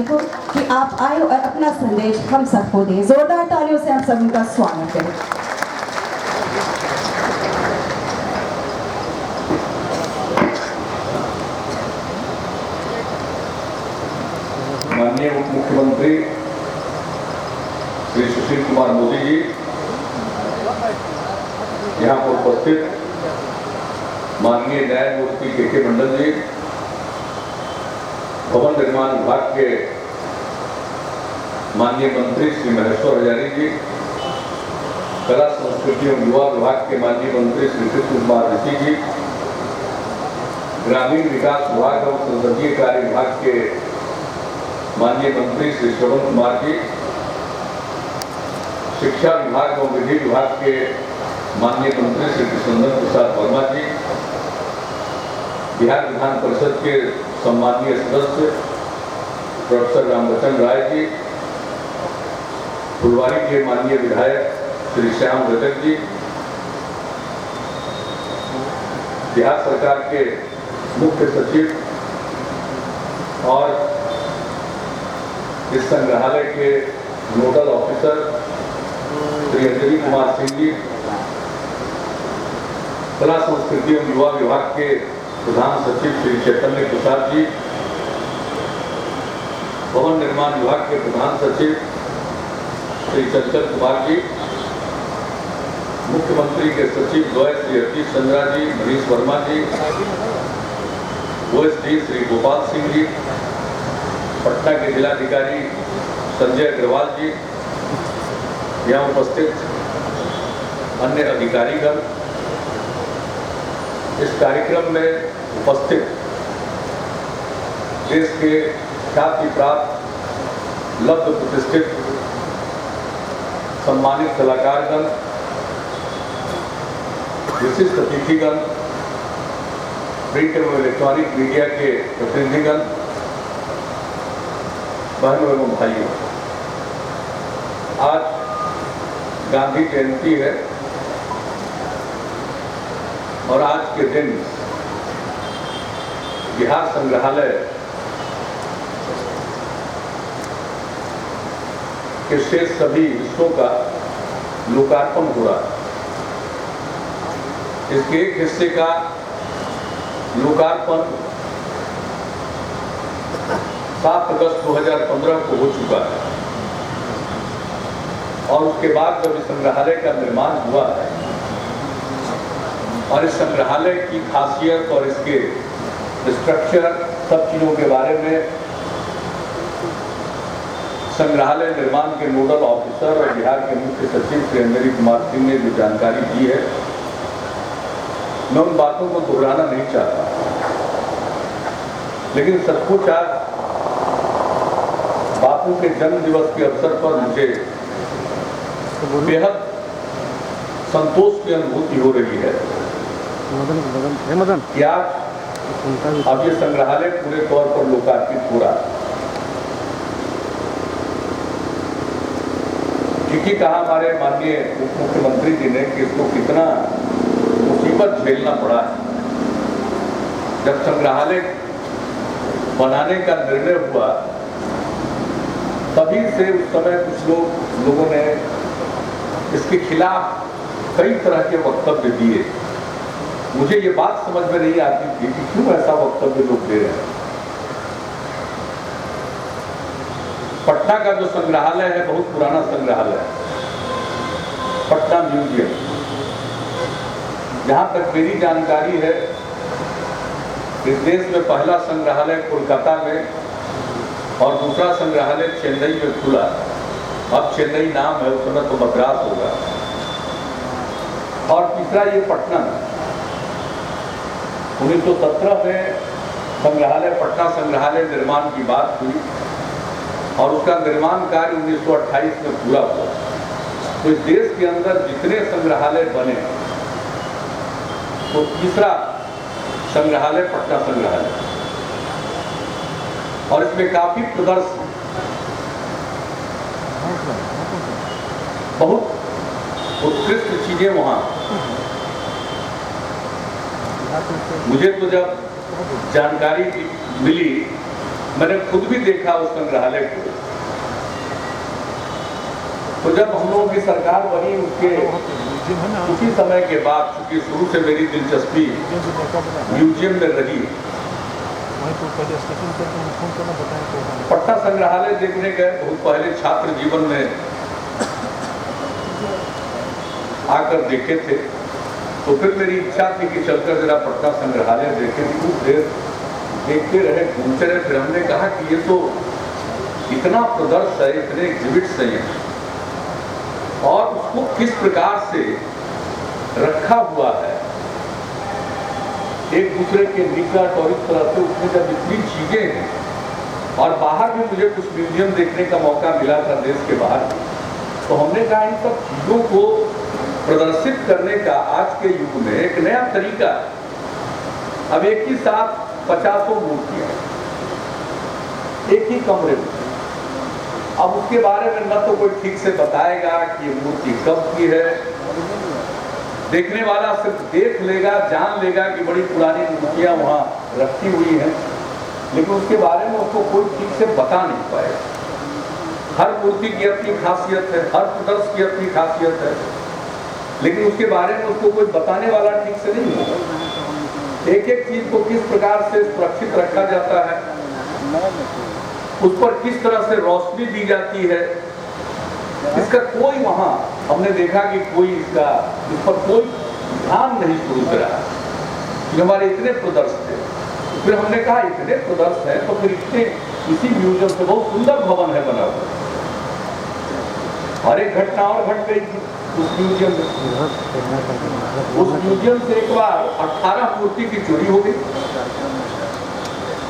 कि आप आए और अपना संदेश हम सबको दें। जोरदार तालियों से आप सब उनका स्वागत करें। माननीय उप मुख्यमंत्री श्री सुशील कुमार मोदी जी, यहाँ पर उपस्थित माननीय न्यायमूर्ति के मंडल जी, भवन निर्माण विभाग के माननीय मंत्री श्री महेश्वर हजारी जी, कला संस्कृति एवं युवा विभाग के माननीय मंत्री श्री कृष्ण कुमार ऋषि जी, ग्रामीण विकास विभाग एवं संसदीय कार्य विभाग के माननीय मंत्री श्री श्रवण कुमार जी, शिक्षा विभाग एवं विधि विभाग के माननीय मंत्री श्री कृष्णनंदन प्रसाद वर्मा जी, बिहार विधान परिषद के सम्माननीय सदस्य प्रोफेसर रामवचन राय जी, फुलवारी के माननीय विधायक श्री श्याम रजक जी, बिहार सरकार के मुख्य सचिव और इस संग्रहालय के नोडल ऑफिसर श्री अंजलि कुमार सिंह जी, कला संस्कृति एवं युवा विभाग के प्रधान सचिव श्री चैतन्य प्रसाद जी, भवन निर्माण विभाग के प्रधान सचिव श्री चंचल कुमार जी, मुख्यमंत्री के सचिव द्वय श्री अजीत चंद्रा जी, मनीष वर्मा जी, ओएसडी श्री गोपाल सिंह जी, पटना के जिलाधिकारी संजय अग्रवाल जी, यहाँ उपस्थित अन्य अधिकारीगण, इस कार्यक्रम में उपस्थित देश के ख्याति प्राप्त लब्ध प्रतिष्ठित सम्मानित कलाकारगण, विशिष्ट अतिथिगण, प्रिंट एवं इलेक्ट्रॉनिक मीडिया के प्रतिनिधिगण, बहनों एवं भाइयों, आज गांधी जयंती है और आज के दिन बिहार संग्रहालय के शेष सभी हिस्सों का लोकार्पण हो रहा है। इसके एक हिस्से का लोकार्पण 7 अगस्त 2015 को हो चुका है और उसके बाद जब इस संग्रहालय का निर्माण हुआ है और इस संग्रहालय की खासियत और इसके स्ट्रक्चर सब चीज़ों के बारे में संग्रहालय निर्माण के नोडल ऑफिसर और बिहार के मुख्य सचिव श्री अंजलि कुमार सिंह ने जो जानकारी दी है, मैं उन बातों को दोहराना नहीं चाहता, लेकिन सचमुच आज बापू के जन्म दिवस के अवसर पर मुझे बेहद संतोष की अनुभूति हो रही है कि आज अब ये संग्रहालय पूरे तौर पर लोकार्पित हो रहा है। ठीक ही कहा हमारे माननीय उप मुख्यमंत्री जी ने कि इसको कितना मुसीबत झेलना पड़ा है। जब संग्रहालय बनाने का निर्णय हुआ तभी से उस समय कुछ लोगों ने इसके खिलाफ कई तरह के वक्तव्य दिए। मुझे ये बात समझ में नहीं आती थी कि क्यों ऐसा वक्तव्य लोग दे रहे हैं। पटना का जो संग्रहालय है बहुत पुराना संग्रहालय है, पटना म्यूजियम। जहां तक मेरी जानकारी है इस देश में पहला संग्रहालय कोलकाता में और दूसरा संग्रहालय चेन्नई में खुला। अब चेन्नई नाम है, उस समय तो मद्रास होगा। और तीसरा ये पटना में 1917 में संग्रहालय, पटना संग्रहालय निर्माण की बात हुई और उसका निर्माण कार्य 1928 में पूरा हुआ। तो इस देश के अंदर जितने संग्रहालय बने तो तीसरा संग्रहालय पटना संग्रहालय, और इसमें काफी प्रदर्शन, बहुत उत्कृष्ट चीजें वहां। मुझे तो जब जानकारी मिली मैंने खुद भी देखा उस संग्रहालय को। तो जब हम लोगों की सरकार बनी उसके उसी समय के बाद, चूंकि शुरू से मेरी दिलचस्पी म्यूजियम में रही, पटना संग्रहालय देखने गए बहुत पहले छात्र जीवन में आकर देखे थे। तो फिर मेरी इच्छा थी कि चलकर जरा पटना संग्रहालय देखे। कुछ देर देखते रहे, घूमते रहे। फिर हमने कहा कि ये तो इतना प्रदर्शन है, इतने एग्जिबिट्स हैं और उसको किस प्रकार से रखा हुआ है एक दूसरे के निकट, और इस तरह से उसमें जब इतनी चीजें हैं, और बाहर भी मुझे कुछ म्यूजियम देखने का मौका मिला था देश के बाहर, तो हमने कहा इन सब चीजों को प्रदर्शित करने का आज के युग में एक नया तरीका। अब एक ही साथ 50 मूर्तियां एक ही कमरे में, अब उसके बारे में न तो कोई ठीक से बताएगा कि ये मूर्ति कब की है। देखने वाला सिर्फ देख लेगा, जान लेगा कि बड़ी पुरानी मूर्तियां वहां रखी हुई हैं, लेकिन उसके बारे में उसको कोई ठीक से बता नहीं पाएगा। हर मूर्ति की अपनी खासियत है, हर प्रदर्शन की अपनी खासियत है, लेकिन उसके बारे में उसको कोई बताने वाला ठीक से नहीं होगा। एक एक चीज को किस प्रकार से सुरक्षित रखा जाता है, उस पर किस तरह से रोशनी दी जाती है, इसका कोई वहां हमने देखा कि कोई इस पर कोई ध्यान नहीं शुरू करा। हमारे इतने प्रदर्शन थे, फिर हमने कहा इतने प्रदर्शन है तो फिर इसी म्यूजियम से बहुत सुंदर भवन है बना हुआ। और एक घटना और घट गई थी उस म्यूजियम में। उस म्यूजियम से एक बार 18 मूर्ति की चोरी हो गई।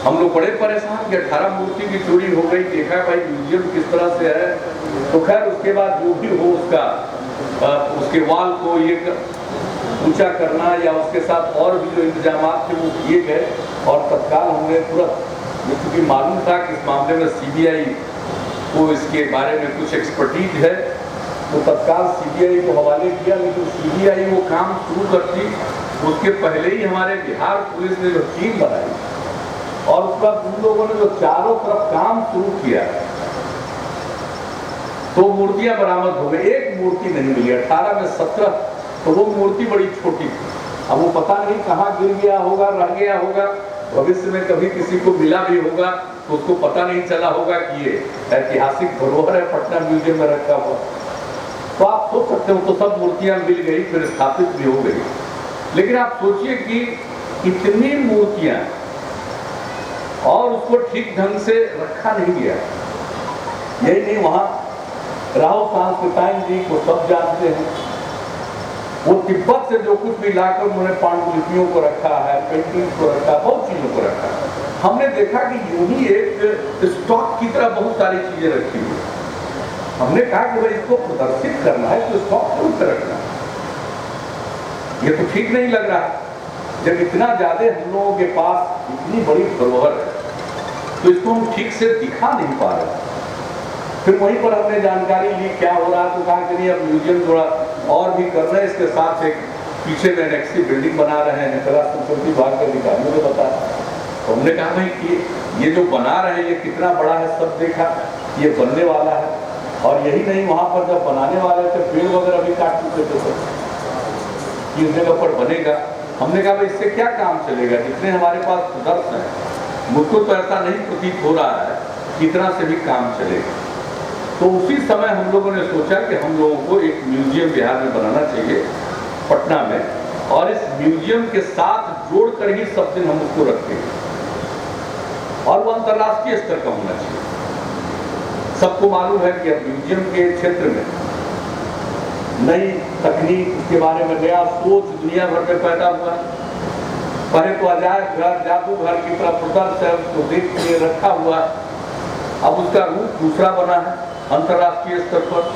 हम लोग बड़े परेशान कि 18 मूर्ति की चोरी हो गई। देखा भाई म्यूजियम किस तरह से है। तो खैर उसके बाद जो भी हो उसके वाल को ये ऊंचा करना या उसके साथ और भी जो इंतजाम थे वो किए गए, और तत्काल हमने तुरंत, क्योंकि मालूम था कि इस मामले में सीबीआई को इसके बारे में कुछ एक्सपर्टीज है, तो तत्काल सीबीआई को हवाले किया। लेकिन सीबीआई वो काम शुरू करती उसके पहले ही हमारे बिहार पुलिस ने जो टीम बनाई और उसके बाद उन लोगों ने जो चारों तरफ काम शुरू किया, तो मूर्तियां बरामद हो गई। एक मूर्ति नहीं मिली, 18 में 17। तो वो मूर्ति बड़ी छोटी थी। अब वो पता नहीं कहाँ गिर गया होगा, रह गया होगा, भविष्य में कभी किसी को मिला भी होगा तो उसको पता नहीं चला होगा कि ये ऐतिहासिक धरोहर है, पटना म्यूजियम में रखा हुआ। तो आप सोच सकते हो, तो सब मूर्तियां मिल गई, फिर स्थापित भी हो गई। लेकिन आप सोचिए कि इतनी मूर्तियां और उसको ठीक ढंग से रखा नहीं गया। यही नहीं, वहां राव सांस्कृतिक जी को सब जानते हैं, वो तिब्बत से जो कुछ भी लाकर उन्होंने पांडुलिपियों को रखा है, पेंटिंग को रखा, बहुत चीजों को रखा। हमने देखा कि यूं ही एक स्टॉक की तरह बहुत सारी चीजें रखी हुई। हमने कहा कि भाई इसको प्रदर्शित करना है तो स्टॉक क्यों से रखना है, ये तो ठीक नहीं लग रहा। जब इतना ज्यादा हम लोगों के पास इतनी बड़ी धरोहर है तो इसको हम ठीक से दिखा नहीं पा रहे। फिर वहीं पर हमने जानकारी ली क्या हो रहा है, तो कहा कि नहीं अब म्यूजियम थोड़ा और भी कर रहे हैं, इसके साथ एक पीछे में एनेक्सी बिल्डिंग बना रहे हैं, कला संस्कृति विभाग के अधिकारियों ने बताया। तो हमने कहा भाई कि ये जो बना रहे हैं ये कितना बड़ा है, सब देखा, ये बनने वाला है। और यही नहीं, वहां पर जब बनाने वाले थे पेड़ वगैरह भी काट चुके थे कि इस जगह पर बनेगा। हमने कहा भाई इससे क्या काम चलेगा, जितने हमारे पास प्रदर्शन है, मुझको तो ऐसा नहीं प्रतीत हो रहा है कि इतना से भी काम चलेगा। तो उसी समय हम लोगों ने सोचा कि हम लोगों को एक म्यूजियम बिहार में बनाना चाहिए पटना में, और इस म्यूजियम के साथ जोड़कर ही सब दिन हम उसको रखेंगे, और वो अंतर्राष्ट्रीय स्तर का होना चाहिए। सबको मालूम है कि अब म्यूजियम के क्षेत्र में नई तकनीक, उसके बारे में नया सोच दुनिया भर में पैदा हुआ। पहले तो अजायब घर, जादूघर की तरह प्रदर्शन है, उसको देख के रखा हुआ। अब उसका रूप दूसरा बना है अंतर्राष्ट्रीय स्तर पर,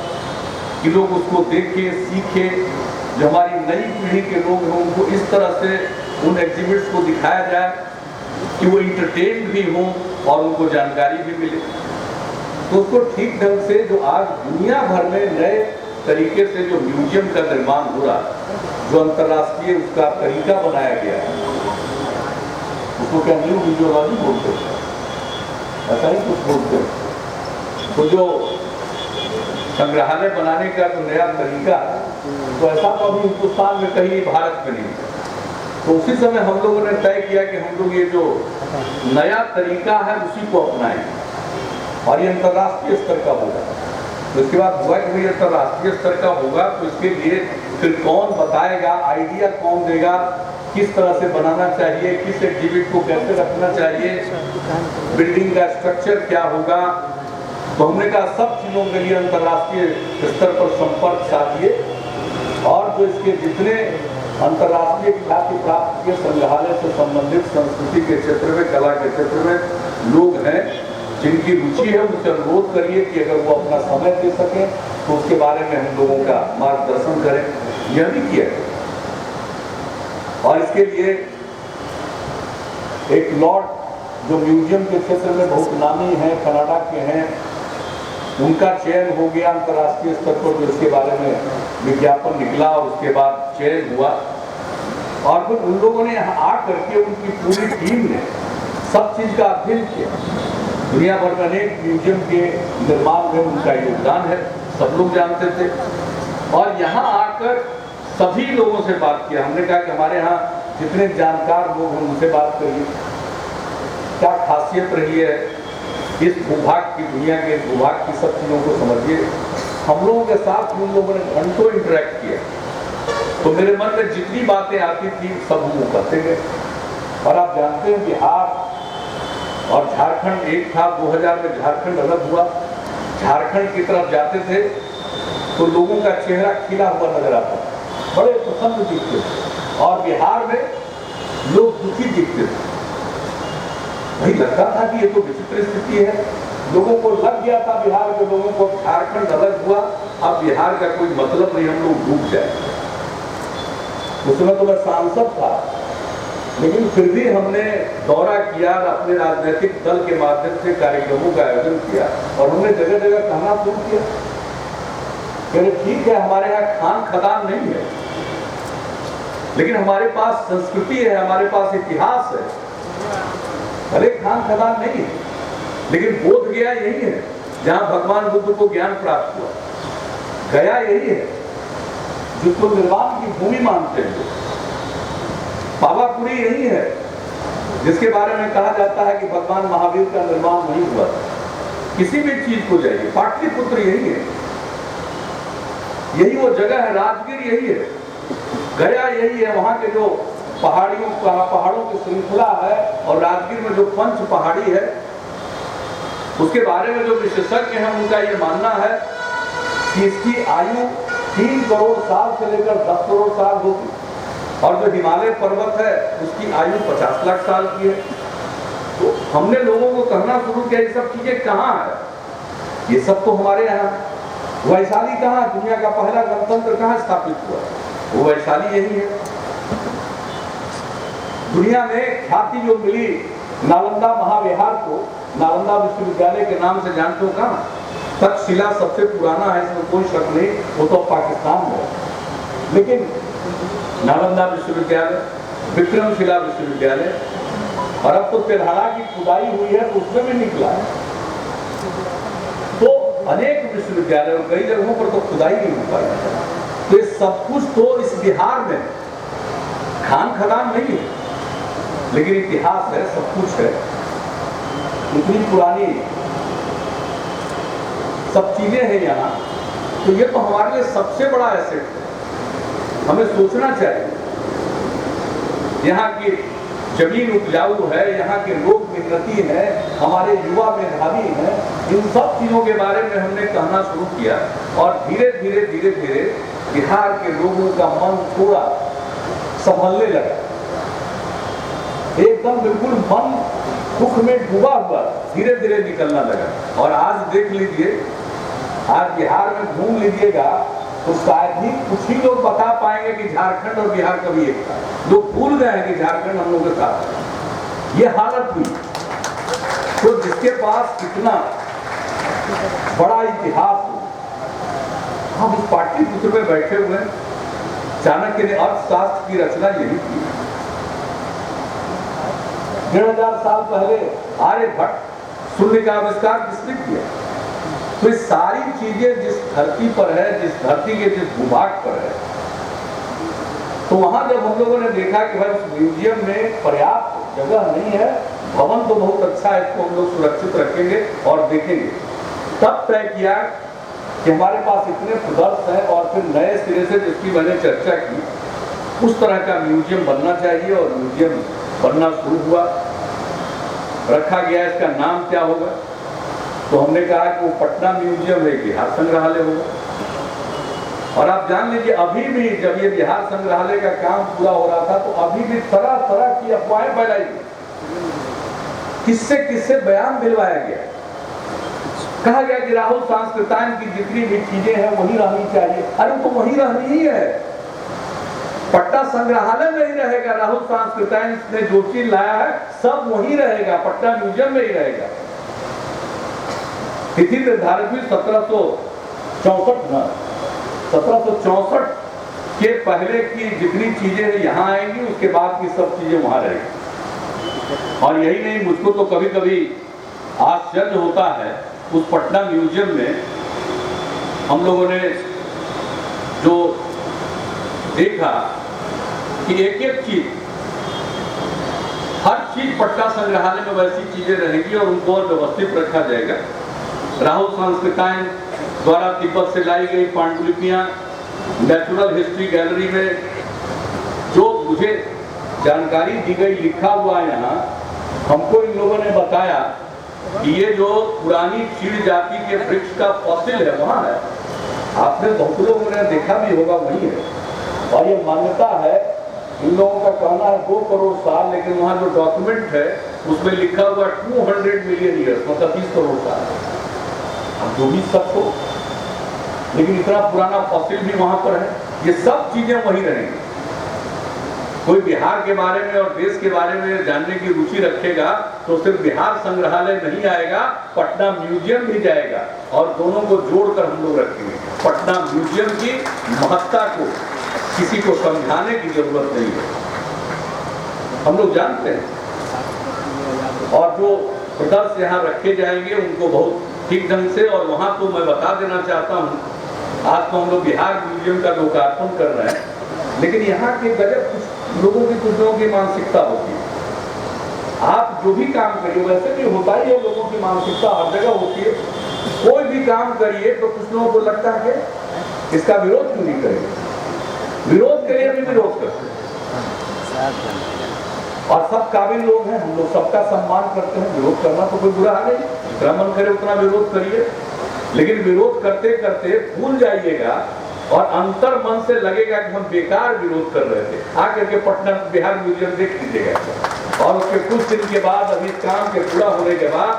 कि लोग उसको देखें, सीखें। जो हमारी नई पीढ़ी के लोग हैं उनको इस तरह से उन एग्जिबिट्स को दिखाया जाए कि वो इंटरटेन भी हों और उनको जानकारी भी मिले। तो उसको ठीक ढंग से, जो आज दुनिया भर में नए तरीके से जो म्यूजियम का निर्माण हो रहा है, जो अंतर्राष्ट्रीय उसका तरीका बनाया गया है, उसको क्या न्यू म्यूजियोलॉजी बोलते हैं। ऐसा ही कुछ बोलते हैं। तो जो संग्रहालय बनाने का जो नया तरीका है, तो ऐसा तो अभी हिंदुस्तान में कहीं भारत में नहीं है। तो उसी समय हम लोगों ने तय किया कि हम लोग ये जो नया तरीका है उसी को अपनाएं और ये अंतर्राष्ट्रीय स्तर का होगा। तो इसके बाद हुआ कि भाई अंतर्राष्ट्रीय स्तर का होगा, तो इसके लिए फिर कौन बताएगा, आइडिया कौन देगा, किस तरह से बनाना चाहिए, किस एग्जिबिट को कैसे रखना चाहिए, बिल्डिंग का स्ट्रक्चर क्या होगा। तो हमने कहा सब चीज़ों के लिए अंतर्राष्ट्रीय स्तर पर संपर्क साधिए और जो इसके जितने अंतर्राष्ट्रीय ख्याति प्राप्त किए संग्रहालय से संबंधित संस्कृति के क्षेत्र में, कला के क्षेत्र में लोग हैं जिनकी रुचि है, उनसे अनुरोध करिए कि अगर वो अपना समय दे सकें तो उसके बारे में हम लोगों का मार्गदर्शन करें। यह भी किया और इसके लिए एक लॉर्ड जो म्यूजियम के क्षेत्र में बहुत नामी है, कनाडा के हैं, उनका चयन हो गया अंतर्राष्ट्रीय स्तर पर, जो इसके बारे में विज्ञापन निकला और उसके बाद चयन हुआ। और फिर उन लोगों ने यहाँ आकर के उनकी पूरी टीम ने सब चीज़ का अध्ययन किया। दुनिया भर में अनेक म्यूजियम के निर्माण में उनका योगदान है, सब लोग जानते थे। और यहाँ आकर सभी लोगों से बात किया। हमने कहा कि हमारे यहाँ जितने जानकार लोग हैं उनसे बात करिए, क्या खासियत रही है इस भूभाग की, दुनिया के भूभाग की सब चीज़ों को समझिए। हम लोगों के साथ उन लोगों ने घंटों इंटरेक्ट किया, तो मेरे मन में जितनी बातें आती थी सब हम कहते गए। और आप जानते हैं बिहार और झारखंड एक था, 2000 में झारखंड अलग हुआ। झारखंड की तरफ जाते थे तो लोगों का चेहरा खिला हुआ नजर आता, बड़े प्रसन्न दिखते थे, और बिहार में लोग दुखी दिखते थे। वही लगता था कि ये तो विचित्र स्थिति है। लोगों को लग गया था, बिहार के लोगों को, झारखंड अलग हुआ, अब बिहार का कोई मतलब नहीं, हम लोग डूब जाए। उस समय तो मैं सांसद था, लेकिन फिर भी हमने दौरा किया, अपने राजनीतिक दल के माध्यम से कार्यक्रमों का आयोजन किया और हमने जगह जगह कहना शुरू किया, ठीक है हमारे यहाँ खान खदान नहीं है, लेकिन हमारे पास संस्कृति है, हमारे पास इतिहास है। भले खान खदान नहीं है, लेकिन बोध गया यही है जहाँ भगवान बुद्ध को ज्ञान प्राप्त हुआ। गया यही है जिसको निर्वाण की भूमि मानते हैं। पावापुरी यही है जिसके बारे में कहा जाता है कि भगवान महावीर का निर्माण नहीं हुआ। किसी भी चीज को जाइए, पाटलिपुत्र यही है, यही वो जगह है, राजगीर यही है, गया यही है। वहां के जो पहाड़ों की श्रृंखला है और राजगीर में जो पंच पहाड़ी है, उसके बारे में जो विशेषज्ञ हैं उनका ये मानना है कि इसकी आयु 3 करोड़ साल से लेकर 10 करोड़ साल होगी, और जो हिमालय पर्वत है उसकी आयु 50 लाख साल की है। तो हमने लोगों को कहना शुरू किया ये सब चीजें कहाँ है, ये सब तो हमारे यहाँ। वैशाली कहाँ, दुनिया का पहला गणतंत्र कहाँ स्थापित हुआ, वो वैशाली यही है। दुनिया में ख्याति जो मिली नालंदा महाविहार को, नालंदा विश्वविद्यालय के नाम से जानते हो कहाँ? तक्षशिला सबसे पुराना है, इसमें कोई शक नहीं, वो तो पाकिस्तान में है। लेकिन नालंदा विश्वविद्यालय, विक्रमशिला विश्वविद्यालय, और अब तो तेल्हाड़ा की खुदाई हुई है तो उसमें भी निकला है। तो अनेक विश्वविद्यालय और कई जगहों पर तो खुदाई नहीं हो पाई। तो ये सब कुछ तो इस बिहार में खान खदान नहीं है, लेकिन इतिहास है, सब कुछ है, इतनी पुरानी सब चीजें हैं यहाँ। तो ये तो हमारे लिए सबसे बड़ा एसेट है, हमें सोचना चाहिए। यहाँ की जमीन उपजाऊ है, यहाँ के लोग मेहनती हैं, हमारे युवा मेधावी हैं। इन सब चीजों के बारे में हमने कहना शुरू किया और धीरे धीरे धीरे धीरे बिहार के लोगों का मन थोड़ा संभलने लगा। एकदम बिल्कुल मन दुख में डूबा हुआ धीरे धीरे निकलना लगा। और आज देख लीजिए, आज बिहार में घूम लीजिएगा तो शायद ही कुछ ही लोग बता पाएंगे कि झारखंड और बिहार कभी एक था। लोग भूल गए हैं कि झारखंड हम लोगों के साथ। ये हालत हुई। तो जिसके पास कितना बड़ा इतिहास हो, हम इस पाटलिपुत्र में बैठे हुए हैं। चाणक्य ने अर्थशास्त्र की रचना यही की। 1500 साल पहले आर्यभट्ट शून्य का आविष्कार किसने किया? तो ये सारी चीजें जिस धरती पर है, जिस धरती के जिस भूभाग पर है, तो वहां जब हम लोगों ने देखा कि भाई उस म्यूजियम में पर्याप्त जगह नहीं है, भवन तो बहुत अच्छा है, इसको हम लोग सुरक्षित रखेंगे और देखेंगे, तब तय किया कि हमारे पास इतने प्रदर्श हैं और फिर नए सिरे से जिसकी मैंने चर्चा की, उस तरह का म्यूजियम बनना चाहिए। और म्यूजियम बनना शुरू हुआ, रखा गया इसका नाम क्या होगा? तो हमने कहा कि वो पटना म्यूजियम है, बिहार संग्रहालय होगा। और आप जान लीजिए अभी भी जब ये बिहार संग्रहालय का काम पूरा हो रहा था तो अभी भी तरह तरह की अफवाहें फैलाई गई, किससे किससे बयान दिलवाया गया, कहा गया कि राहुल सांस्कृतायन की जितनी भी चीजें हैं वही रहनी चाहिए। अरे तो वही रहनी ही है, पटना संग्रहालय में ही रहेगा, राहुल सांस्कृतायन ने जो चीज लाया है सब वही रहेगा, पटना म्यूजियम में ही रहेगा। तिथि निर्धारित हुई 1764 के पहले की जितनी चीजें यहाँ आएंगी उसके बाद की सब चीजें वहां रहेगी। और यही नहीं, मुझको तो कभी कभी आश्चर्य होता है, उस पटना म्यूजियम में हम लोगों ने जो देखा कि एक एक चीज, हर चीज पटना संग्रहालय में वैसी चीजें रहेंगी और उनको और व्यवस्थित रखा जाएगा। राहुल सांस्कृतायन द्वारा तिब्बत से लाई गई पांडुलिपियां नेचुरल हिस्ट्री गैलरी में जो मुझे जानकारी दी गई, लिखा हुआ है यहाँ, हमको इन लोगों ने बताया कि ये जो पुरानी चीड़ जाति के वृक्ष का फॉसिल है वहां है, आपने बहुत लोगों ने देखा भी होगा, वही है। और ये मान्यता है, इन लोगों का कहना है 2 करोड़ साल, लेकिन वहां जो डॉक्यूमेंट है उसमें लिखा हुआ 200 मिलियन ईयर्स, मतलब 30 करोड़ साल। अब जो भी सच हो, लेकिन इतना पुराना फॉसिल भी वहां पर है, ये सब चीजें वही रहेंगी। कोई बिहार के बारे में और देश के बारे में जानने की रुचि रखेगा तो सिर्फ बिहार संग्रहालय नहीं आएगा, पटना म्यूजियम भी जाएगा और दोनों को जोड़कर हम लोग रखेंगे। पटना म्यूजियम की महत्ता को किसी को समझाने की जरूरत नहीं है, हम लोग जानते हैं। और जो प्रदर्श यहाँ रखे जाएंगे उनको बहुत ठीक ढंग से, और वहां तो मैं बता देना चाहता हूँ, आज तो हम लोग बिहार म्यूजियम का लोकार्पण कर रहे हैं, लेकिन यहाँ के गजब कुछ लोगों की मानसिकता होती है। आप जो भी काम करिए, वैसे भी होता ही है, लोगों की मानसिकता हर जगह होती है। कोई भी काम करिए तो कुछ लोगों को लगता है कि इसका विरोध क्यों नहीं करेंगे, विरोध करिए भी विरोध करते हैं। और सब काबिल लोग हैं, हम लोग सबका सम्मान करते हैं, विरोध करना तो कोई बुरा नहीं, जितना मन करे उतना विरोध करिए, लेकिन विरोध करते करते भूल जाइएगा और अंतर मन से लगेगा कि हम बेकार विरोध कर रहे थे। आकर के पटना बिहार म्यूजियम देख लीजिएगा और उसके कुछ दिन के बाद, अभी काम के पूरा होने के बाद,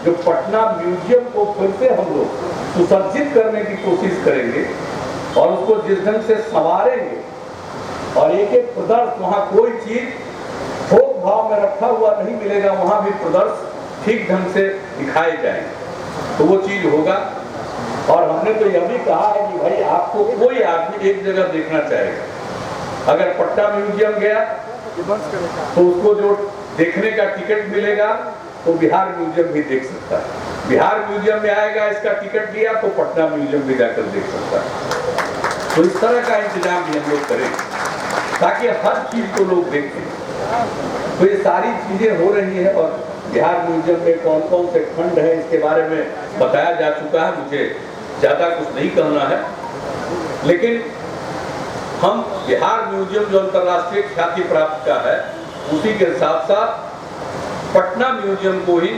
जो पटना म्यूजियम को फिर से हम लोग सुसज्जित करने की कोशिश करेंगे और उसको जिस ढंग से संवारेंगे और एक एक प्रदर्श, वहाँ कोई चीज थोक भाव में रखा हुआ नहीं मिलेगा, वहां भी प्रदर्श ठीक ढंग से दिखाए जाएंगे, तो वो चीज होगा। और हमने तो यह भी कहा है कि भाई आपको कोई आदमी एक जगह देखना चाहेगा, अगर पटना म्यूजियम गया तो उसको जो देखने का टिकट मिलेगा तो बिहार म्यूजियम भी देख सकता है, बिहार म्यूजियम में आएगा इसका टिकट लिया तो पटना म्यूजियम भी जाकर देख सकता है। तो इस तरह का इंतजाम भी हम लोग करेंगे ताकि हर चीज को लोग देखें। तो ये सारी चीजें हो रही हैं और बिहार म्यूजियम में कौन कौन से खंड है इसके बारे में बताया जा चुका है, मुझे ज्यादा कुछ नहीं कहना है। लेकिन हम बिहार म्यूजियम जो अंतर्राष्ट्रीय ख्याति प्राप्त का है, उसी के साथ साथ पटना म्यूजियम को ही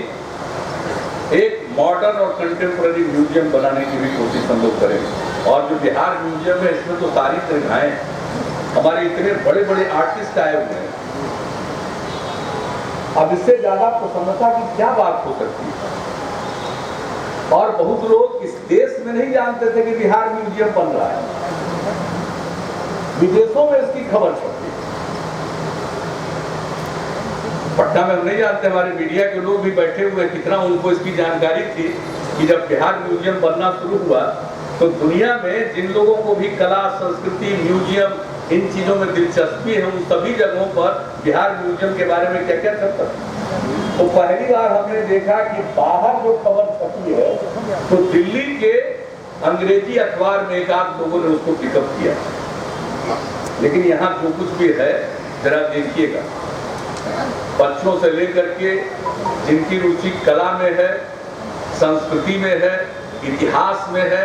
एक मॉडर्न और कंटेम्पररी म्यूजियम बनाने की भी कोशिश हम लोग करेंगे। और जो बिहार म्यूजियम है इसमें तो सारी सुविधाएं, हमारे इतने बड़े बड़े आर्टिस्ट आए हुए हैं, अब इससे ज्यादा प्रसन्नता की क्या बात हो सकती है। और बहुत लोग इस देश में नहीं जानते थे कि बिहार म्यूजियम बन रहा है, विदेशों में इसकी खबर छपती है। पटना में हम नहीं जानते, हमारे मीडिया के लोग भी बैठे हुए, कितना उनको इसकी जानकारी थी कि जब बिहार म्यूजियम बनना शुरू हुआ तो दुनिया में जिन लोगों को भी कला, संस्कृति, म्यूजियम, इन चीजों में दिलचस्पी है, उन सभी जगहों पर बिहार म्यूजियम के बारे में क्या क्या चलता है। तो पहली बार हमने देखा कि बाहर जो खबर छपी है तो दिल्ली के अंग्रेजी अखबार में एक आध लोगों ने उसको पिकअप किया, लेकिन यहाँ जो कुछ भी है जरा देखिएगा। बच्चों से लेकर के जिनकी रुचि कला में है, संस्कृति में है, इतिहास में है,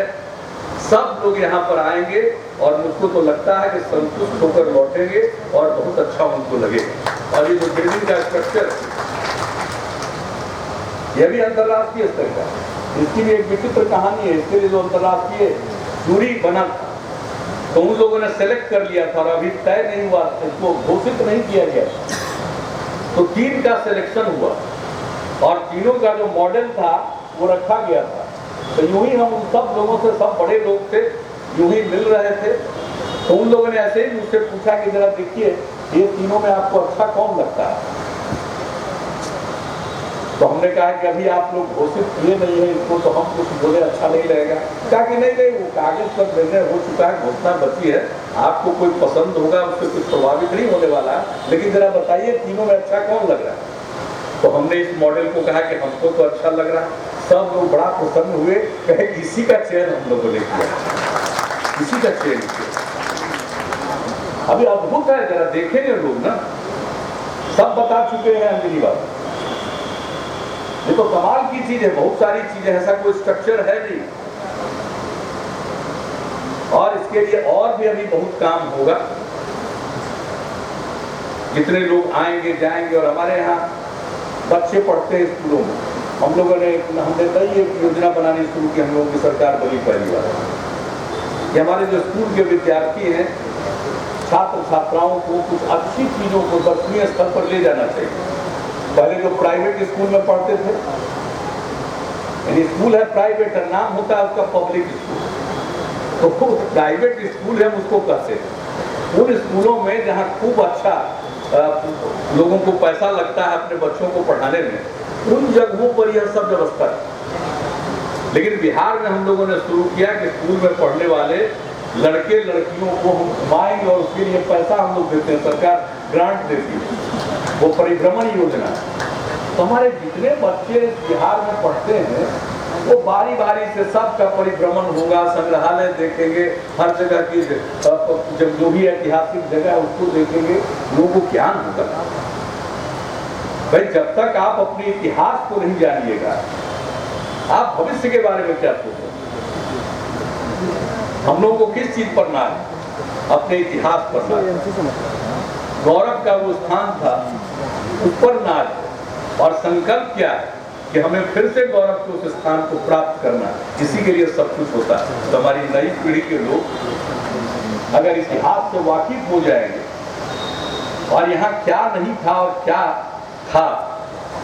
सब लोग यहाँ पर आएंगे और मुझको तो लगता है कि संतुष्ट होकर लौटेंगे और बहुत अच्छा उनको लगेगा। और ये जो बिल्डिंग का स्ट्रक्चर यह भी अंतर्राष्ट्रीय स्तर का, इसकी भी एक विचित्र कहानी है। इसके लिए जो अंतर्राष्ट्रीय दूरी बना था तो उन लोगों ने सेलेक्ट कर लिया था और अभी तय नहीं हुआ, इसको घोषित नहीं किया गया। तो 3 का सिलेक्शन हुआ और तीनों का जो मॉडल था वो रखा गया था। तो यूं ही हम उन सब लोगों से, सब बड़े लोग थे, यूं ही मिल रहे थे। तो उन लोगों ने ऐसे ही मुझसे पूछा कि जरा देखिए ये तीनों में आपको अच्छा कौन लगता है। तो हमने कहा कि अभी आप लोग घोषित किए नहीं है इसको, तो हम कुछ बोले अच्छा नहीं लगेगा। कहा कि नहीं वो कागज पर निर्णय हो चुका है, घोषणा बची है, आपको कोई पसंद होगा उससे कुछ प्रभावित नहीं होने वाला है, लेकिन जरा बताइए तीनों में अच्छा कौन लग रहा है। तो हमने इस मॉडल को कहा कि हमको तो अच्छा लग रहा है। सब लोग बड़ा प्रसन्न हुए, कहे इसी का चयन हम लोगों ने किया, इसी का चयन किया। अभी अद्भुत है, जरा देखेंगे लोग ना, सब बता चुके हैं अंजलि बाबू। ये तो कमाल की चीज है, बहुत सारी चीजें, ऐसा कोई स्ट्रक्चर है नहीं। और इसके लिए और भी अभी बहुत काम होगा। जितने लोग आएंगे जाएंगे, और हमारे यहाँ बच्चे पढ़ते हैं स्कूलों में, हमने नई एक योजना बनानी शुरू की, हम लोगों की सरकार बनी पहली बार। ये हमारे जो स्कूल के विद्यार्थी हैं, छात्र छात्राओं को कुछ अच्छी चीजों को दर्शनीय स्तर पर ले जाना चाहिए। पहले जो प्राइवेट स्कूल में पढ़ते थे, यानी स्कूल है प्राइवेट, नाम होता है उसका पब्लिक स्कूल, तो प्राइवेट स्कूल है उसको कहते हैं। उन स्कूलों में जहाँ खूब अच्छा लोगों को पैसा लगता है अपने बच्चों को पढ़ाने में, उन जगहों पर यह सब व्यवस्था है। लेकिन बिहार में हम लोगों ने शुरू किया कि स्कूल में पढ़ने वाले लड़के लड़कियों को हम घुमाएंगे और उसके लिए पैसा हम लोग देते हैं, सरकार ग्रांट देती है, वो परिभ्रमण योजना है। तो हमारे जितने बच्चे बिहार में पढ़ते हैं वो बारी बारी से सबका परिभ्रमण होगा, संग्रहालय देखेंगे, हर जगह की जब जो भी ऐतिहासिक जगह है उसको देखेंगे, लोगों को ज्ञान होगा। भाई जब तक आप अपने इतिहास को नहीं जानिएगा, आप भविष्य के बारे में क्या सोचेंगे? हम लोगों को किस चीज पर नाज है? अपने इतिहास पर नाज, गौरव का वो स्थान था उस पर नाज है। और संकल्प क्या है कि हमें फिर से गौरव के उस स्थान को प्राप्त करना, इसी के लिए सब कुछ होता है। तो हमारी नई पीढ़ी के लोग अगर इतिहास से वाकिफ हो जाएंगे और यहाँ क्या नहीं था और क्या था,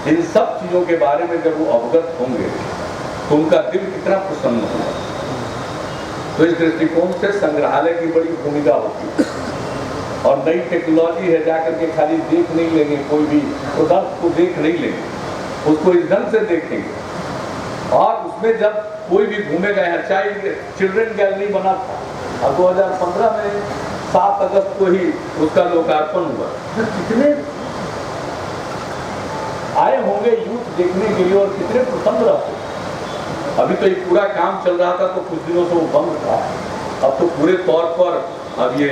इन सब चीजों के बारे में जब वो अवगत होंगे तो उनका दिल कितना प्रसन्न होगा। तो इस दृष्टिकोण से संग्रहालय की बड़ी भूमिका होती है। और नई टेक्नोलॉजी है, जाकर के खाली देख नहीं लेंगे, कोई भी प्रोडक्ट को देख नहीं लेंगे, उसको इस ढंग से देखेंगे। और उसमें जब कोई भी घूमेगा, यहाँ चाहे चिल्ड्रन गैलरी बना था और 2015 में 7 अगस्त को ही उसका लोकार्पण हुआ। कितने आए होंगे यूथ देखने के लिए और कितने प्रसन्न रहते। अभी तो ये पूरा काम चल रहा था तो कुछ दिनों से वो बंद था, अब तो पूरे तौर पर अब ये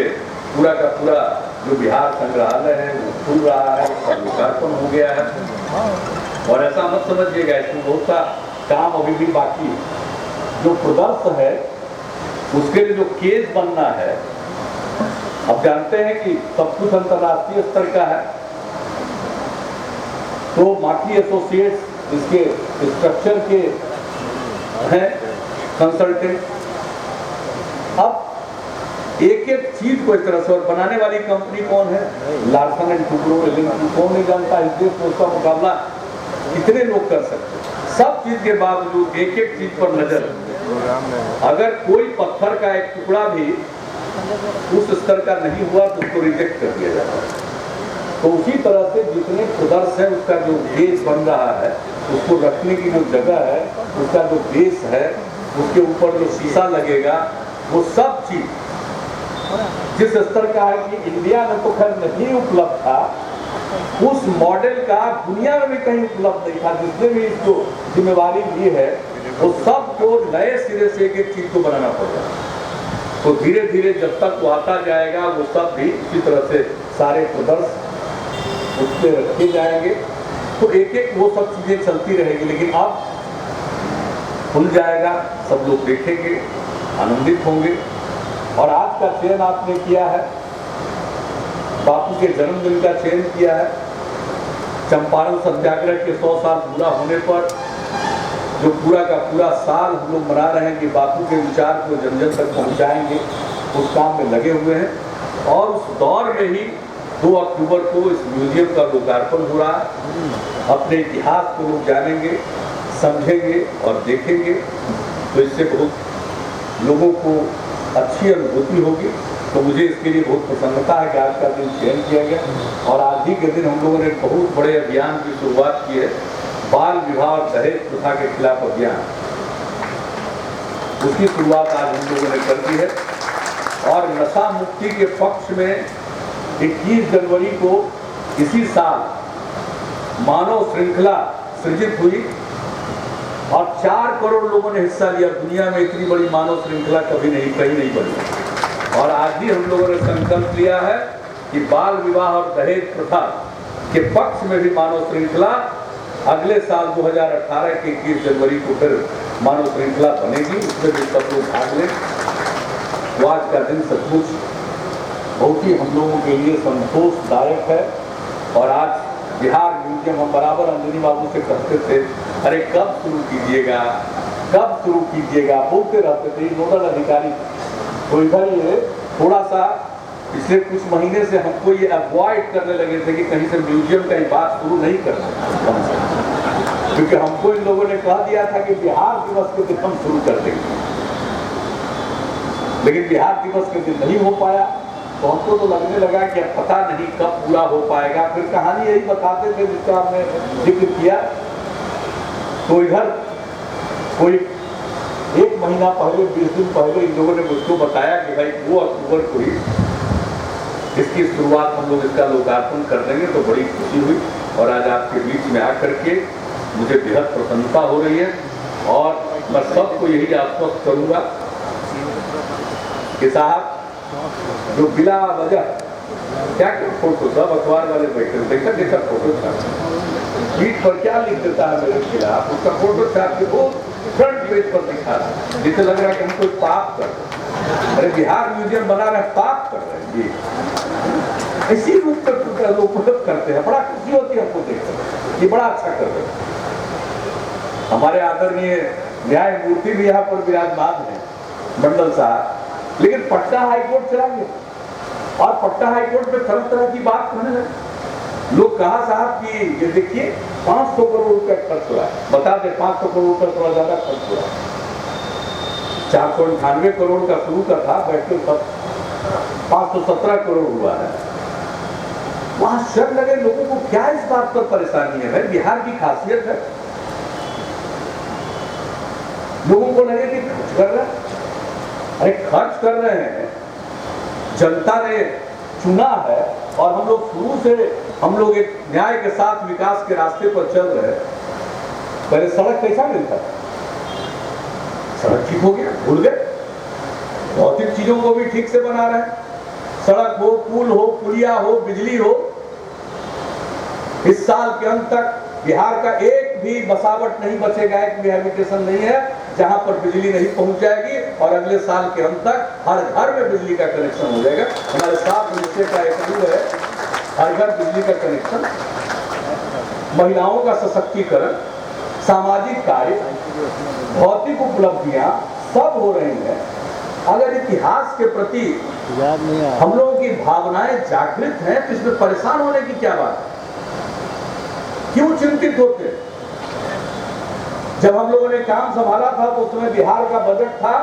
पूरा का पूरा जो बिहार संग्रहालय है वो खुल रहा है, उसका लोकार्पण हो गया है। और ऐसा मत समझिएगा, इसमें बहुत सा काम अभी भी बाकी है। जो प्रदर्शन है उसके लिए जो केस बनना है, अब जानते हैं कि सब कुछ अंतर्राष्ट्रीय स्तर का है, तो माकी एसोसिएट्स इसके स्ट्रक्चर के हैं कंसल्टेंट। अब एक एक चीज को इस तरह से, और बनाने वाली कंपनी कौन है? Larsen and Toubro. कौन नहीं जानता इस देश में उसका मुकाबला कितने लोग कर सकते हैं। सब चीज के बावजूद एक एक चीज पर नजर, अगर कोई पत्थर का एक टुकड़ा भी उस स्तर का नहीं हुआ तो उसको रिजेक्ट कर दिया जाता है। तो उसी तरह से जितने प्रदर्शन है उसका जो बेस बन रहा है, उसको रखने की जो जगह है, उसका जो बेस है, उसके ऊपर जो शीशा लगेगा, वो सब चीज जिस स्तर का है कि इंडिया में तो खैर नहीं उपलब्ध था, उस मॉडल का दुनिया में भी कहीं उपलब्ध नहीं था। जिसने भी इसको जिम्मेवारी ली है वो सबको नए सिरे से एक एक चीज को बनाना पड़ेगा। तो धीरे धीरे जब तक वो आता जाएगा वो सब भी इसी तरह से सारे प्रदर्शन उस पर रखे जाएंगे, तो एक एक वो सब चीजें चलती रहेगी। लेकिन अब खुल जाएगा, सब लोग देखेंगे, आनंदित होंगे। और आज का चयन आपने किया है, बापू के जन्मदिन का चयन किया है। चंपारण सत्याग्रह के 100 साल पूरा होने पर जो पूरा का पूरा साल हम लोग मना रहे हैं कि बापू के विचार को जन जन तक पहुंचाएंगे, उस काम में लगे हुए हैं। और उस दौर में ही 2 अक्टूबर को इस म्यूजियम का लोकार्पण हो रहा है। अपने इतिहास को लोग जानेंगे, समझेंगे और देखेंगे, तो इससे बहुत लोगों को अच्छी अनुभूति होगी। तो मुझे इसके लिए बहुत प्रसन्नता है कि आज का दिन चयन किया गया। और आज ही के दिन हम लोगों ने बहुत बड़े अभियान की शुरुआत की है, बाल विवाह और दहेज प्रथा के खिलाफ अभियान। उसकी शुरुआत आज हम लोगों ने कर दी है। और नशा मुक्ति के पक्ष में 21 जनवरी को इसी साल मानव श्रृंखला सृजित हुई और 4 करोड़ लोगों ने हिस्सा लिया। दुनिया में इतनी बड़ी मानव श्रृंखला कभी नहीं, कहीं नहीं बनी। और आज भी हम लोगों ने संकल्प लिया है कि बाल विवाह और दहेज प्रथा के पक्ष में भी मानव श्रृंखला अगले साल 2018 के 21 जनवरी को फिर मानव श्रृंखला बनेगी, उसमें भी सब लोग भाग लें। तो आज का दिन सचमुच बहुत ही हम लोगों के लिए संतोषदायक है। और आज बिहार म्यूजियम, हम बराबर अंजनी बाबू से कहते थे, अरे कब शुरू कीजिएगा, कब शुरू कीजिएगा, बोलते रहते थे। नोडल अधिकारी तो इधर ये थोड़ा सा पिछले कुछ महीने से हमको ये अवॉइड करने लगे थे कि कहीं से म्यूजियम का बात शुरू नहीं करना, क्योंकि हमको इन लोगों ने कह दिया था कि बिहार दिवस के दिन हम शुरू कर देंगे। लेकिन बिहार दिवस के दिन नहीं हो पाया, तो हमको तो लगने लगा कि अब पता नहीं कब पूरा हो पाएगा। फिर कहानी यही बताते थे जिसका हमने जिक्र किया। तो इधर कोई 1 महीना पहले, 20 दिन पहले इन लोगों ने मुझको बताया कि भाई 2 अक्टूबर को ही इसकी शुरुआत हम लोग इसका लोकार्पण कर देंगे। तो बड़ी खुशी हुई और आज आपके बीच में आकर के मुझे बेहद प्रसन्नता हो रही है। और मैं सबको यही आश्वस्त करूंगा कि साहब जो बिला वजह क्या फोटो, सब अखबार वाले बैठे देखा देखा फोटो छाप, पीठ पर क्या लिख देता है मेरे खिलाफ, उसका फोटो छाप के वो फ्रंट पेज पर दिखा रहा है, जिसे लग रहा है कि हम कोई पाप कर रहे हैं। अरे बिहार म्यूजियम बना रहे हैं, पाप कर रहे हैं ये, इसी रूप में लोग उपलब्ध करते हैं। बड़ा खुशी होती है हमको देखकर, ये बड़ा अच्छा कर रहे हैं। हमारे आदरणीय न्यायमूर्ति भी यहाँ पर विराजमान है, मंडल साहब, लेकिन पटना हाईकोर्ट चला गया और पटना हाईकोर्ट में तरह तरह की बात कहने लगे। लोग कहा साहब कि ये देखिए 500 करोड़ रुपया खर्च हुआ है, बता दे 500 करोड़ रुपया थोड़ा ज्यादा खर्च हुआ है। 498 करोड़ का शुरू का था, बैठ के 517 करोड़ हुआ है। वहां शक लगे लोगों को, क्या इस बात पर परेशानी है? भाई बिहार की खासियत है, लोगों को लगे कि खर्च कर रहे हैं। अरे खर्च कर रहे हैं, जनता ने चुना है और हम लोग शुरू से हम लोग एक न्याय के साथ विकास के रास्ते पर चल रहे हैं। पहले सड़क कैसा मिलता, सड़क ठीक हो गया, भूल गए। भौतिक चीजों को भी ठीक से बना रहे हैं, सड़क हो, पुल हो, पुलिया हो, बिजली हो। इस साल के अंत तक बिहार का एक भी बसावट नहीं बचेगा, एक भी हैबिटेशन नहीं है जहां पर बिजली नहीं पहुंच जाएगी। और अगले साल के अंत तक हर घर में बिजली का कनेक्शन हो जाएगा। हमारे साफ निश्चय का एक रूल है, हर घर बिजली का कनेक्शन। महिलाओं का सशक्तिकरण, सामाजिक कार्य, भौतिक उपलब्धियां सब हो रही हैं। अगर इतिहास के प्रति हम लोगों की भावनाएं जागृत हैं तो इसमें परेशान होने की क्या बात है? क्यों चिंतित होते? जब हम लोगों ने काम संभाला था तो उसमें बिहार का बजट था,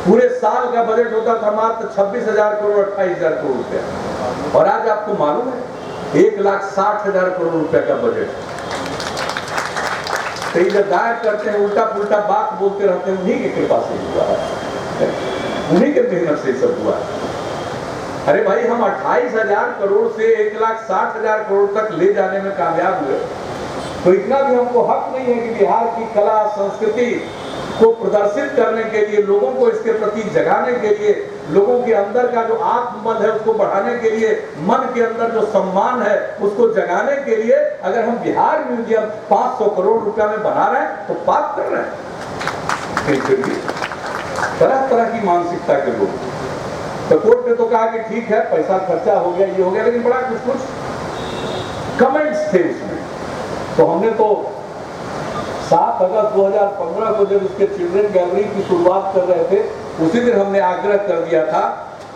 पूरे साल का बजट होता था मात्र 26,000 करोड़ 28,000 करोड़ रुपया। और आज आपको मालूम है 1,60,000 करोड़ रुपया का बजट। तो जब गायब करते हैं, उल्टा पुल्टा बात बोलते रहते हैं, उन्हीं की कृपा से हुआ है, उन्हीं के मेहनत से सब हुआ है। अरे भाई, हम 28,000 करोड़ से 1,60,000 करोड़ तक ले जाने में कामयाब हुए, तो इतना भी हमको हक नहीं है कि बिहार की कला संस्कृति को प्रदर्शित करने के लिए, लोगों को इसके प्रति जगाने के लिए, लोगों के अंदर का जो आत्मबल है उसको बढ़ाने के लिए, मन के अंदर जो सम्मान है उसको जगाने के लिए अगर हम बिहार म्यूजियम 500 करोड़ रुपया में बना रहे हैं तो पाप कर रहे हैं। फिर भी तरह तरह की मानसिकता के लोग, तो कोर्ट ने तो कहा कि ठीक है, पैसा खर्चा हो गया, ये हो गया, लेकिन बड़ा कुछ कमेंट्स थे उसमें। तो हमने तो 7 अगस्त 2015 को जब इसके चिल्ड्रन गैलरी की शुरुआत कर रहे थे, उसी दिन हमने आग्रह कर दिया था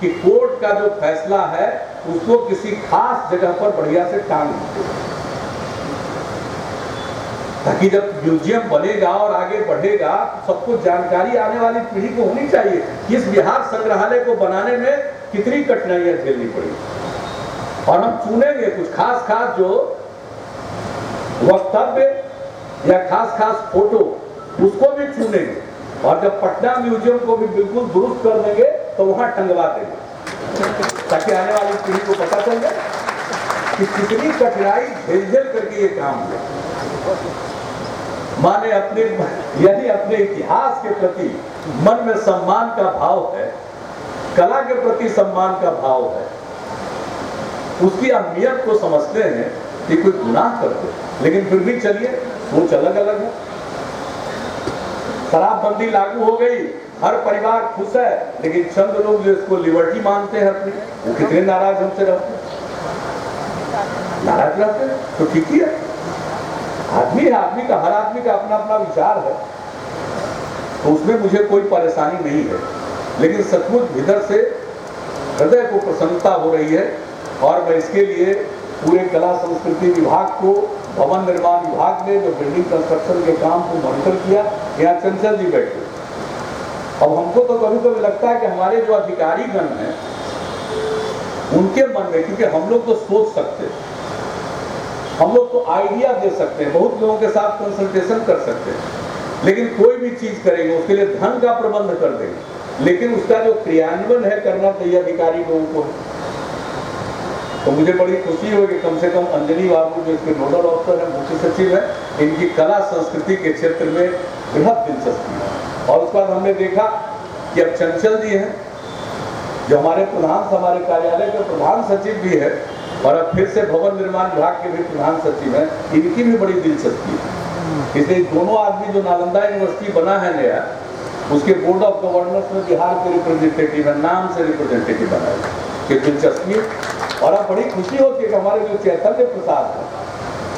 कि कोर्ट का जो फैसला है उसको किसी खास जगह पर बढ़िया से टांग दीजिए, ताकि जब म्यूजियम बनेगा और आगे बढ़ेगा सबको जानकारी आने वाली पीढ़ी को होनी चाहिए कि इस बिहार संग्रहालय को बनाने में कितनी कठिनाइयां झेलनी पड़ी। और हम चुनेंगे कुछ खास जो वक्तव्य या खास फोटो, उसको भी चुनेंगे, और जब पटना म्यूजियम को भी बिल्कुल दुरुस्त कर देंगे तो वहां टंगवा देंगे, ताकि आने वाली पीढ़ी को पता चल जाए कि कितनी कठिनाई झेल करके ये काम हुआ। माने अपने इतिहास के प्रति मन में सम्मान का भाव है, कला के प्रति सम्मान का भाव है, उसकी अहमियत को समझते हैं कि कोई गुनाह करते, लेकिन फिर भी चलिए सोच अलग अलग है। शराबबंदी लागू हो गई, हर परिवार खुश है, लेकिन चंद लोग जो इसको लिबर्टी मानते हैं अपनी, वो कितने नाराज हमसे रहते हैं, नाराज रहते हैं। तो ठीक ही है, आदमी का हर आदमी का अपना अपना विचार है, तो उसमें मुझे कोई परेशानी नहीं है, लेकिन सचमुच भीतर से हृदय को प्रसन्नता हो रही है। और मैं इसके लिए पूरे कला संस्कृति विभाग को, भवन निर्माण विभाग ने जो बिल्डिंग कंस्ट्रक्शन के काम को मॉनिटर किया, यहाँ चंचल जी बैठे। अब हमको तो कभी कभी लगता है कि हमारे जो अधिकारीगण हैं उनके मन में, क्योंकि हम लोग तो सोच सकते हैं, हम लोग तो आइडिया दे सकते हैं, बहुत लोगों के साथ कंसल्टेशन कर सकते हैं, लेकिन कोई भी चीज करेंगे उसके लिए धन का प्रबंध कर देंगे, लेकिन उसका जो क्रियान्वयन है करना चाहिए अधिकारी लोगों को। तो मुझे बड़ी खुशी हुई कि कम से कम अंजनी बाबू जो इसके नोडल ऑफिसर है, मुख्य सचिव है, इनकी कला संस्कृति के क्षेत्र में बृहद दिलचस्पी है। और उसके बाद हमने देखा कि अब चंचल जी हैं जो हमारे कार्यालय के प्रधान सचिव भी है, और अब फिर से भवन निर्माण विभाग के भी प्रधान सचिव हैं, इनकी भी बड़ी दिलचस्पी है। इसलिए दोनों आदमी जो नालंदा यूनिवर्सिटी बना है नया, उसके बोर्ड ऑफ गवर्नर्स में बिहार के रिप्रेजेंटेटिव है, नाम से रिप्रेजेंटेटिव बना है, कि दिलचस्पी। और अब बड़ी खुशी होती है कि हमारे जो चैतन्य प्रसाद है,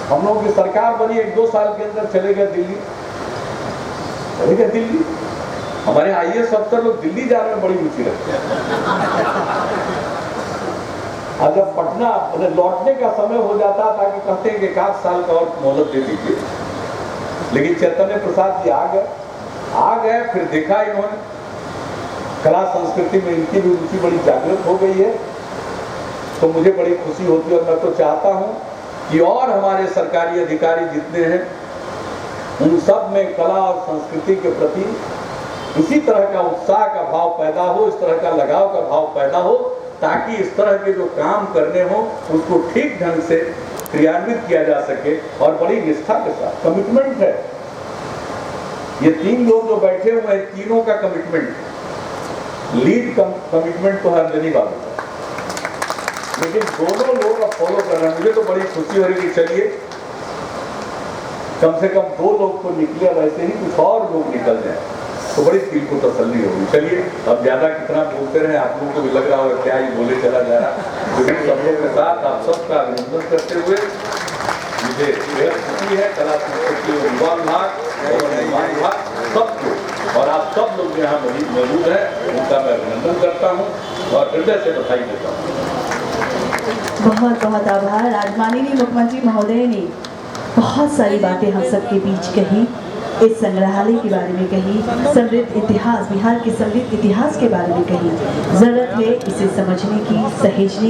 हम लोगों की सरकार बनी 1-2 साल के अंदर चले गए दिल्ली। हमारे IAS अफसर लोग दिल्ली जाने में बड़ी रुचि रखते हैं। और जब पटना लौटने का समय हो जाता था कि कहते हैं कि 1 साल का और मोहलत दे दीजिए, लेकिन चैतन्य प्रसाद जी आ गए। फिर देखा इन्होंने कला संस्कृति में इनकी भी रुचि बड़ी जागृत हो गई है, तो मुझे बड़ी खुशी होती है। और मैं तो चाहता हूं कि और हमारे सरकारी अधिकारी जितने हैं उन सब में कला और संस्कृति के प्रति इसी तरह का उत्साह का भाव पैदा हो, इस तरह का लगाव का भाव पैदा हो, ताकि इस तरह के जो काम करने हो उसको ठीक ढंग से क्रियान्वित किया जा सके। और बड़ी निष्ठा के साथ कमिटमेंट है, ये 3 लोग जो बैठे हुए हैं, तीनों का कमिटमेंट, लीड कमिटमेंट तो है अंजनी बाबू का, लेकिन दोनों लोग अब फॉलो कर रहे हैं। मुझे तो बड़ी खुशी हो रही कि चलिए कम से कम 2 लोग तो निकले, वैसे ही कुछ और लोग निकल जाए तो बड़ी दिल को तसल्ली होगी। चलिए अब ज्यादा कितना बोलते रहे, आप लोगों को भी लग रहा होगा क्या ही बोले चला जा रहा। लेकिन सब लोग के साथ आप सबका अभिनंदन करते हुए मुझे बेहद खुशी है, कला संस्कृति और युवा विभाग और निर्माण विभाग सबको, और आप सब लोग यहाँ मौजूद हैं, उनका मैं अभिनंदन करता हूँ और हृदय से बधाई देता हूँ। बहुत बहुत आभार। आज माननीय मुख्यमंत्री महोदय ने बहुत सारी बातें हम सबके बीच कही, इस संग्रहालय के बारे में कही, समृद्ध इतिहास, बिहार के समृद्ध इतिहास के बारे में कही। जरूरत है इसे समझने की, सहेजने